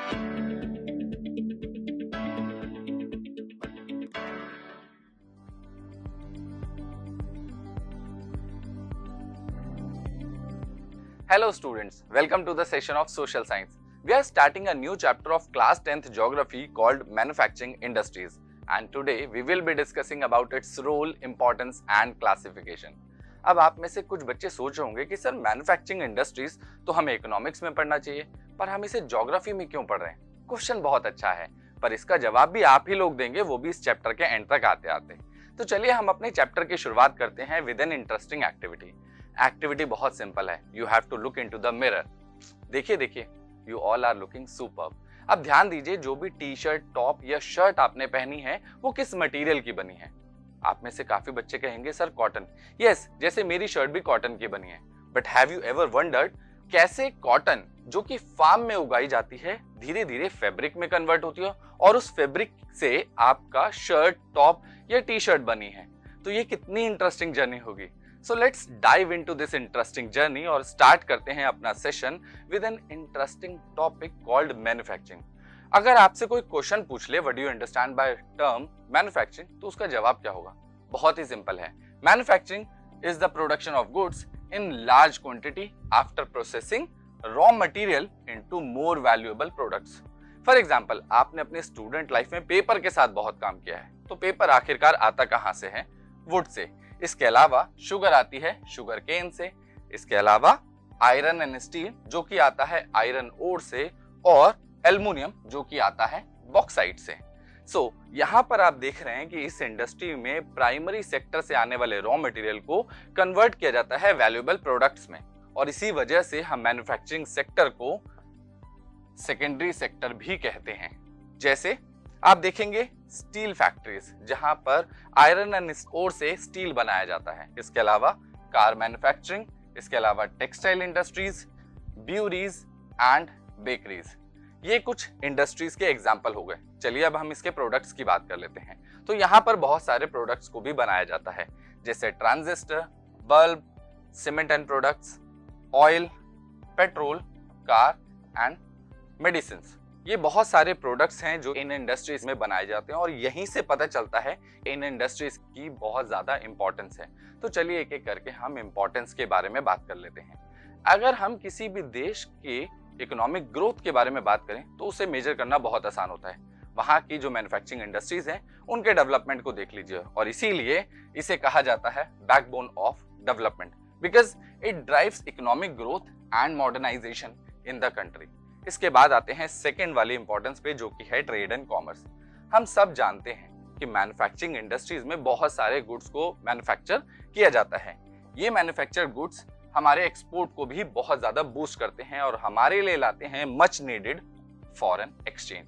Hello students, welcome to the session of Social Science. We are starting a new chapter of class 10th Geography called Manufacturing Industries, and today we will be discussing about its role, importance and classification. अब आप में से कुछ बच्चे सोच रहे होंगे कि सर मैन्युफैक्चरिंग इंडस्ट्रीज तो हमें इकोनॉमिक्स में पढ़ना चाहिए, पर हम इसे ज्योग्राफी में क्यों पढ़ रहे हैं? क्वेश्चन बहुत अच्छा है, पर इसका जवाब भी आप ही लोग देंगे, वो भी इस चैप्टर के एंड तक आते आते। तो चलिए हम अपने चैप्टर की शुरुआत करते हैं with an interesting activity. Activity बहुत सिंपल है, you have to look into the mirror. देखिए, you all are looking superb. अब ध्यान दीजिए, जो भी टी शर्ट, टॉप या शर्ट आपने पहनी है वो किस मटेरियल की बनी है? आप में से काफी बच्चे कहेंगे सर कॉटन। यस, जैसे मेरी शर्ट भी कॉटन की बनी है। But have you ever wondered कैसे कॉटन जो कि फार्म में उगाई जाती है धीरे धीरे फैब्रिक में कन्वर्ट होती है और उस फैब्रिक से आपका शर्ट, टॉप या टी शर्ट बनी है? तो ये कितनी इंटरेस्टिंग जर्नी होगी। So let's dive into this interesting journey और स्टार्ट करते हैं अपना session with an interesting topic called manufacturing. अगर आपसे कोई क्वेश्चन पूछ ले, what do you understand by term manufacturing, तो उसका जवाब क्या होगा? बहुत ही सिंपल है, manufacturing is the production of goods in large quantity after processing raw material into more valuable products. For example, आपने अपने स्टूडेंट लाइफ में पेपर के साथ बहुत काम किया है, तो पेपर आखिरकार आता कहां से है? Would say. इसके अलावा शुगर आती है शुगर केन से। इसके अलावा आयरन एंड स्टील जो कि आता है आयरन ओर से, और एल्युमिनियम जो कि आता है बॉक्साइट से। सो यहाँ पर आप देख रहे हैं कि इस इंडस्ट्री में प्राइमरी सेक्टर से आने वाले रॉ मटेरियल को कन्वर्ट किया जाता है वैल्यूएबल प्रोडक्ट्स में, और इसी वजह से हम मैन्युफैक्चरिंग सेक्टर को सेकेंडरी सेक्टर भी कहते हैं। जैसे आप देखेंगे स्टील फैक्ट्रीज जहां पर आयरन एंड ओर से स्टील बनाया जाता है। इसके अलावा कार मैन्युफैक्चरिंग, इसके अलावा टेक्सटाइल इंडस्ट्रीज, ब्यूरीज एंड बेकरीज, ये कुछ इंडस्ट्रीज के एग्जाम्पल हो गए। चलिए अब हम इसके प्रोडक्ट्स की बात कर लेते हैं। तो यहाँ पर बहुत सारे प्रोडक्ट्स को भी बनाया जाता है, जैसे transistor, bulb, cement and products, oil, petrol, car and medicine. ये बहुत सारे प्रोडक्ट्स हैं जो इन इंडस्ट्रीज में बनाए जाते हैं, और यहीं से पता चलता है इन इंडस्ट्रीज की बहुत ज्यादा इंपॉर्टेंस है। तो चलिए एक एक करके हम इंपॉर्टेंस के बारे में बात कर लेते हैं। अगर हम किसी भी देश के इकोनॉमिक ग्रोथ के बारे में बात करें तो उसे मेजर करना बहुत आसान होता है। वहां की जो मैन्युफैक्चरिंग इंडस्ट्रीज हैं उनके डेवलपमेंट को देख लीजिए, और इसीलिए इसे कहा जाता है backbone of development, because it drives economic growth and modernisation in the country. इसके बाद आते हैं सेकेंड वाली इंपॉर्टेंस पे, जो कि है ट्रेड एंड कॉमर्स। हम सब जानते हैं कि मैन्युफैक्चरिंग इंडस्ट्रीज में बहुत सारे गुड्स को मैन्युफैक्चर किया जाता है। ये मैन्युफैक्चर्ड गुड्स हमारे एक्सपोर्ट को भी बहुत ज्यादा बूस्ट करते हैं और हमारे लिए लाते हैं मच नीडेड फॉरेन एक्सचेंज।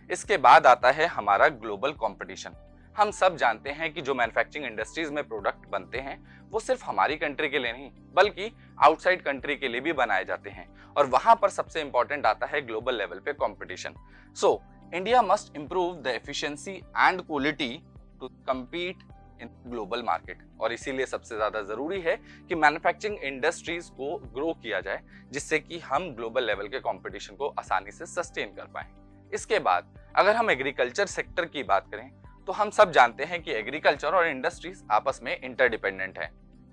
इसके बाद आता है हमारा ग्लोबल कंपटीशन। हम सब जानते हैं कि जो मैन्युफैक्चरिंग इंडस्ट्रीज में प्रोडक्ट बनते हैं वो सिर्फ हमारी कंट्री के लिए नहीं बल्कि आउटसाइड कंट्री के लिए भी बनाए जाते हैं, और वहां पर सबसे इंपॉर्टेंट आता है ग्लोबल लेवल पे competition. So India must improve the efficiency and quality to compete in global market, और इसीलिए सबसे ज्यादा जरूरी है कि मैन्युफैक्चरिंग इंडस्ट्रीज को ग्रो किया जाए, जिससे कि हम ग्लोबल लेवल के कंपटीशन को आसानी से सस्टेन कर पाए। इसके बाद अगर हम एग्रीकल्चर सेक्टर की बात करें तो हम सब जानते हैं कि एग्रीकल्चर और इंडस्ट्रीज आपस में इंटरडिपेंडेंट है।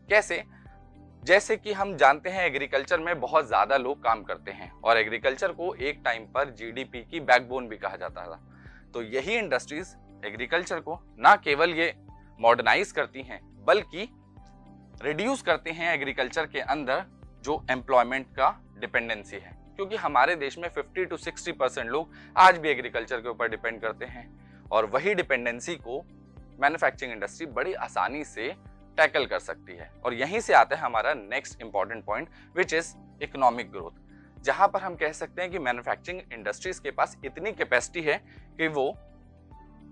कैसे? जैसे कि हम जानते हैं एग्रीकल्चर में बहुत ज्यादा लोग काम करते हैं, और एग्रीकल्चर को एक टाइम पर जीडीपी की बैकबोन भी कहा जाता था। तो यही इंडस्ट्रीज एग्रीकल्चर को ना केवल ये मॉडर्नाइज करती हैं बल्कि रिड्यूस करते हैं एग्रीकल्चर के अंदर जो एम्प्लॉयमेंट का डिपेंडेंसी है, क्योंकि हमारे देश में 50 to 60% लोग आज भी एग्रीकल्चर के ऊपर डिपेंड करते हैं, और वही डिपेंडेंसी को मैन्युफैक्चरिंग इंडस्ट्री बड़ी आसानी से टैकल कर सकती है। और यहीं से आता है हमारा next important point, which is economic growth, जहां पर हम कह सकते हैं कि मैन्युफैक्चरिंग इंडस्ट्रीज के पास इतनी कैपेसिटी है कि वो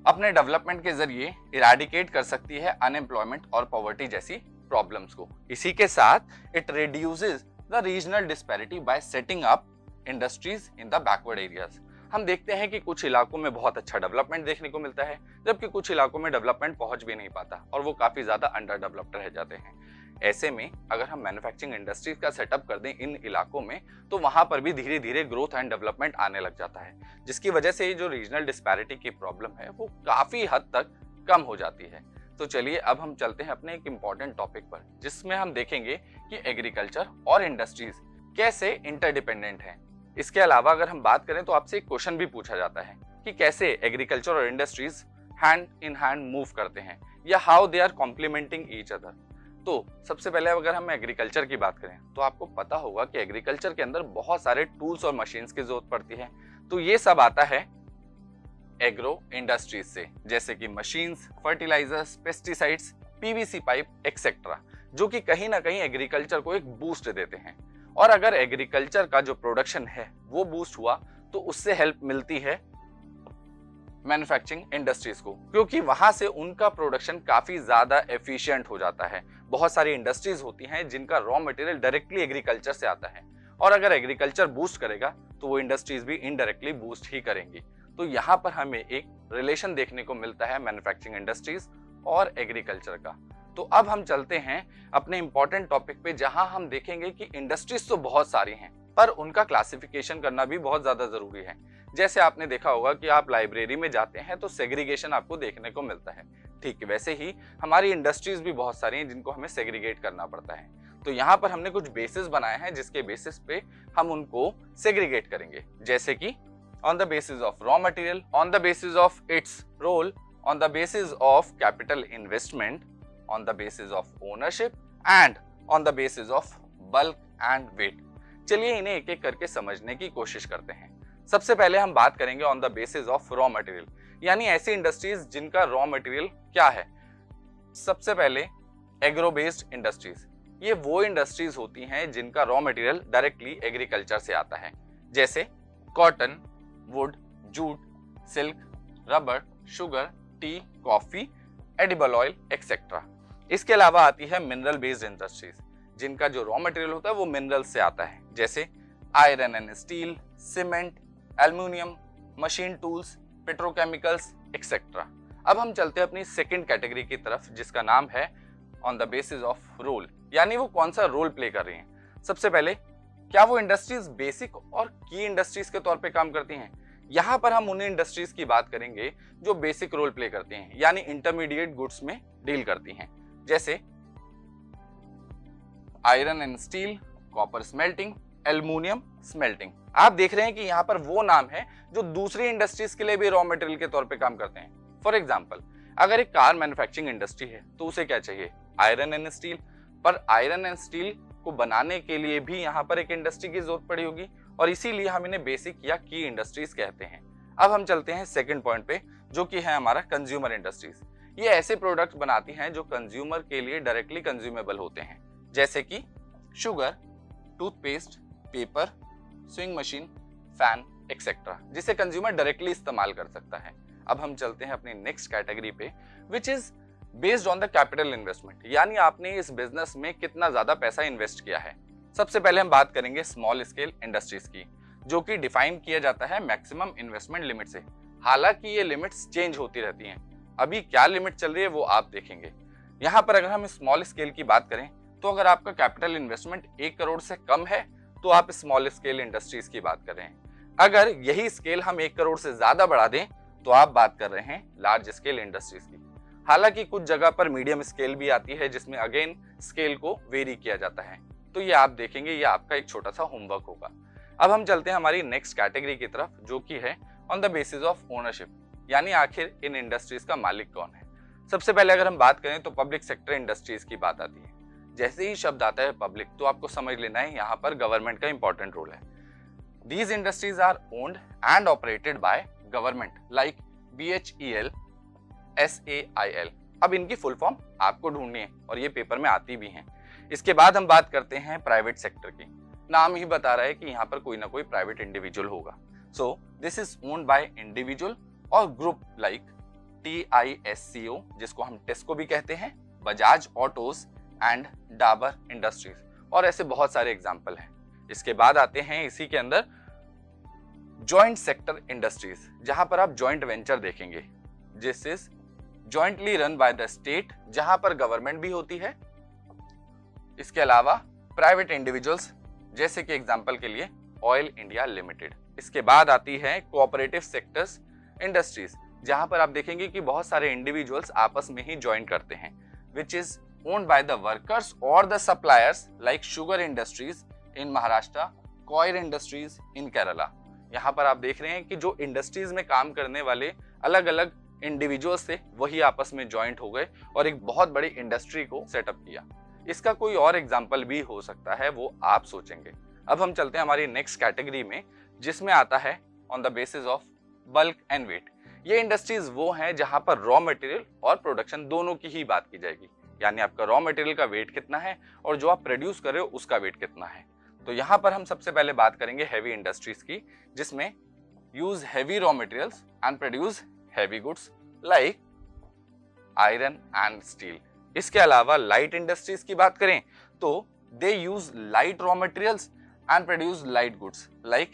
अपने डेवलपमेंट के जरिए इराडिकेट कर सकती है अनएम्प्लॉयमेंट और पॉवर्टी जैसी प्रॉब्लम्स को। इसी के साथ it reduces the regional disparity bye setting up industries in the backward areas. हम देखते हैं कि कुछ इलाकों में बहुत अच्छा डेवलपमेंट देखने को मिलता है, जबकि कुछ इलाकों में डेवलपमेंट पहुंच भी नहीं पाता और वो काफी ज्यादा अंडर डेवलप्ड रह जाते हैं। ऐसे में अगर हम मैन्युफैक्चरिंग इंडस्ट्रीज का सेटअप कर दें इन इलाकों में तो वहां पर भी धीरे धीरे ग्रोथ एंड डेवलपमेंट आने लग जाता है, जिसकी वजह से जो रीजनल डिस्पैरिटी की प्रॉब्लम है वो काफी हद तक कम हो जाती है। तो चलिए अब हम चलते हैं अपने एक इम्पॉर्टेंट टॉपिक पर, जिसमें हम देखेंगे कि एग्रीकल्चर और इंडस्ट्रीज कैसे इंटरडिपेंडेंट हैं। इसके अलावा अगर हम बात करें तो आपसे एक क्वेश्चन भी पूछा जाता है कि कैसे एग्रीकल्चर और industries hand in hand move करते हैं या how they are complementing each other. तो सबसे पहले अगर हम एग्रीकल्चर की बात करें तो आपको पता होगा कि एग्रीकल्चर के अंदर बहुत सारे टूल्स और मशीन्स की जरूरत पड़ती है। तो ये सब आता है एग्रो इंडस्ट्रीज से, जैसे कि machines, fertilisers, pesticides, PVC pipe etcetera, जो कि कहीं ना कहीं एग्रीकल्चर को एक बूस्ट देते हैं। और अगर एग्रीकल्चर का जो प्रोडक्शन है वो बूस्ट हुआ तो उससे हेल्प मिलती है मैन्युफैक्चरिंग इंडस्ट्रीज को, क्योंकि वहां से उनका प्रोडक्शन काफी ज्यादा एफिशिएंट हो जाता है। बहुत सारी इंडस्ट्रीज होती हैं जिनका रॉ मटेरियल डायरेक्टली एग्रीकल्चर से आता है, और अगर एग्रीकल्चर बूस्ट करेगा तो वो इंडस्ट्रीज भी इनडायरेक्टली बूस्ट ही करेंगी। तो यहाँ पर हमें एक रिलेशन देखने को मिलता है मैन्युफैक्चरिंग इंडस्ट्रीज और एग्रीकल्चर का। तो अब हम चलते हैं अपने इंपॉर्टेंट टॉपिक पे, जहां हम देखेंगे कि इंडस्ट्रीज तो बहुत सारी हैं पर उनका क्लासिफिकेशन करना भी बहुत ज्यादा जरूरी है। जैसे आपने देखा होगा कि आप लाइब्रेरी में जाते हैं तो सेग्रीगेशन आपको देखने को मिलता है, ठीक वैसे ही हमारी इंडस्ट्रीज भी बहुत सारी हैं जिनको हमें सेग्रीगेट करना पड़ता है। तो यहाँ पर हमने कुछ बेसिस बनाए हैं जिसके बेसिस पे हम उनको सेग्रीगेट करेंगे, जैसे कि on the basis of raw material, on the basis of its role, on the basis of capital investment, on the basis of ownership and on the basis of bulk and weight। चलिए इन्हें एक एक करके समझने की कोशिश करते हैं। सबसे पहले हम बात करेंगे on the basis of raw material, यानी ऐसी इंडस्ट्रीज जिनका रॉ मटेरियल क्या है। सबसे पहले एग्रो बेस्ड इंडस्ट्रीज, ये वो इंडस्ट्रीज होती हैं जिनका रॉ मटेरियल डायरेक्टली एग्रीकल्चर से आता है, जैसे cotton, would, jute, silk, rubber, sugar, T, coffee, edible oil etcetera. इसके अलावा आती है मिनरल बेस्ड इंडस्ट्रीज, जिनका जो रॉ मटेरियल होता है वो मिनरल से आता है, जैसे iron and steel, cement, aluminium, machine tools, petrochemicals etcetera. अब हम चलते हैं अपनी सेकंड कैटेगरी की तरफ, जिसका नाम है on the basis of role, यानी वो कौन सा रोल प्ले कर रही हैं। सबसे पहले क्या वो इंडस्ट्रीज बेसिक और की इंडस्ट्रीज के तौर पे काम करती हैं। यहाँ पर हम उन इंडस्ट्रीज की बात करेंगे जो बेसिक रोल प्ले करती हैं, यानी इंटरमीडिएट गुड्स में डील करती हैं, जैसे iron and steel, copper smelting, aluminium smelting. आप देख रहे हैं कि यहाँ पर वो नाम है जो दूसरी इंडस्ट्रीज के लिए भी रॉ मटेरियल के तौर पे काम करते हैं। फॉर एग्जाम्पल, अगर एक कार मैन्युफैक्चरिंग इंडस्ट्री है तो उसे क्या चाहिए, आयरन एंड स्टील। पर आयरन एंड स्टील को बनाने के लिए भी यहाँ पर एक इंडस्ट्री की जरूरत पड़ी होगी, और इसीलिए हम इन्हें बेसिक या की इंडस्ट्रीज कहते हैं। अब हम चलते हैं सेकंड पॉइंट पे, जो कि है हमारा कंज्यूमर इंडस्ट्रीज। ये ऐसे प्रोडक्ट्स बनाती हैं जो कंज्यूमर के लिए डायरेक्टली कंज्यूमेबल होते हैं, जैसे कि sugar, toothpaste, paper, swing machine, fan etcetera, जिसे कंज्यूमर डायरेक्टली इस्तेमाल कर सकता है। अब हम चलते हैं अपनी नेक्स्ट कैटेगरी पे, which is based on the capital investment, यानी आपने इस बिजनेस में कितना ज्यादा पैसा इन्वेस्ट किया है। सबसे पहले हम बात करेंगे स्मॉल स्केल इंडस्ट्रीज की, जो कि डिफाइन किया जाता है मैक्सिमम इन्वेस्टमेंट लिमिट से। हालांकि ये लिमिट्स चेंज होती रहती हैं, अभी क्या लिमिट चल रही है वो आप देखेंगे। यहाँ पर अगर हम स्मॉल स्केल की बात करें तो अगर आपका कैपिटल इन्वेस्टमेंट 1 करोड़ से कम है तो आप स्मॉल स्केल इंडस्ट्रीज की बात कर रहे हैं। अगर यही स्केल हम 1 करोड़ से ज्यादा बढ़ा दें तो आप बात कर रहे हैं लार्ज स्केल इंडस्ट्रीज की। हालांकि कुछ जगह पर मीडियम स्केल भी आती है, जिसमें अगेन स्केल को वेरी किया जाता है। तो ये आप देखेंगे, ये आपका एक छोटा सा होमवर्क होगा। अब हम चलते हैं हमारी नेक्स्ट कैटेगरी की तरफ, जो कि है on the basis of ownership, यानी आखिर इन इंडस्ट्रीज का मालिक कौन है। सबसे पहले अगर हम बात करें तो पब्लिक सेक्टर इंडस्ट्रीज की बात आती है। जैसे ही शब्द आता है पब्लिक, तो आपको समझ लेना है यहाँ पर गवर्नमेंट का इंपॉर्टेंट रोल है। These industries are owned and operated by government, like BHEL, SAIL। अब इनकी फुल फॉर्म आपको ढूंढनी है और ये पेपर में आती भी हैं। इसके बाद हम बात करते हैं प्राइवेट सेक्टर की। नाम ही बता रहा है कि यहाँ पर कोई ना कोई प्राइवेट इंडिविजुअल होगा। So this is owned by individual और ग्रुप लाइक TISCO, जिसको हम टेस्को भी कहते हैं, Bajaj autos and Dabur industries, और ऐसे बहुत सारे एग्जाम्पल हैं। इसके बाद आते हैं इसी के अंदर जॉइंट सेक्टर इंडस्ट्रीज, जहां पर आप जॉइंट वेंचर देखेंगे। This is jointly run by the state, जहां पर गवर्नमेंट भी होती है इसके अलावा प्राइवेट इंडिविजुअल्स, जैसे कि एग्जांपल के लिए ऑयल इंडिया लिमिटेड। इसके बाद आती है कोऑपरेटिव सेक्टर्स इंडस्ट्रीज, जहां पर आप देखेंगे कि बहुत सारे इंडिविजुअल्स आपस में ही ज्वाइन करते हैं, which is owned by the workers और the suppliers, like sugar industries in Maharashtra, coir industries in Kerala. यहाँ पर आप देख रहे हैं कि जो इंडस्ट्रीज में काम करने वाले अलग अलग इंडिविजुअल्स थे, वही आपस में ज्वाइंट हो गए और एक बहुत बड़ी इंडस्ट्री को सेटअप किया। इसका कोई और एग्जाम्पल भी हो सकता है, वो आप सोचेंगे। अब हम चलते हैं हमारी नेक्स्ट कैटेगरी में, जिसमें आता है on the basis of bulk and weight. ये इंडस्ट्रीज वो हैं जहां पर रॉ मटेरियल और प्रोडक्शन दोनों की ही बात की जाएगी, यानी आपका रॉ मटेरियल का वेट कितना है और जो आप प्रोड्यूस कर रहे हो उसका वेट कितना है। तो यहाँ पर हम सबसे पहले बात करेंगे हैवी इंडस्ट्रीज की, जिसमें use heavy raw materials and produce heavy goods like iron and steel. इसके अलावा लाइट इंडस्ट्रीज की बात करें तो they use light raw materials and produce light goods like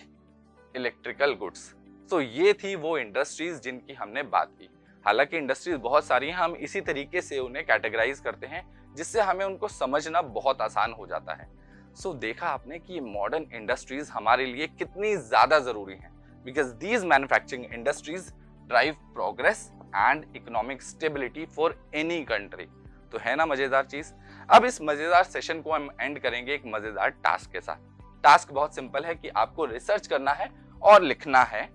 electrical goods. तो ये थी वो इंडस्ट्रीज जिनकी हमने बात की। हालांकि इंडस्ट्रीज बहुत सारी हैं, हम इसी तरीके से उन्हें कैटेगराइज करते हैं जिससे हमें उनको समझना बहुत आसान हो जाता है। सो देखा आपने कि ये मॉडर्न इंडस्ट्रीज हमारे लिए कितनी ज्यादा जरूरी हैं, because these manufacturing industries drive progress and economic stability for any country. तो है ना मजेदार चीज। अब इस मजेदार सेशन को हम एंड करेंगे एक मजेदार टास्क के साथ। टास्क बहुत सिंपल है कि आपको रिसर्च करना है और लिखना है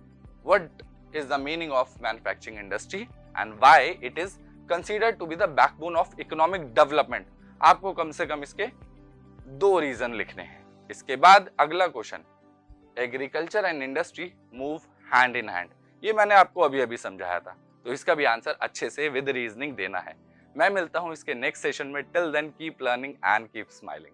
what is the meaning of manufacturing industry and why it is considered to be the backbone of economic development. आपको कम से कम इसके 2 रीजन लिखने हैं। इसके बाद अगला question, agriculture and industry move hand in hand. ये मैंने आपको अभी अभी समझाया था, तो इसका भी आंसर अच्छे से विद रीजनिंग देना है। मैं मिलता हूं इसके नेक्स्ट सेशन में। Till then keep learning and keep smiling.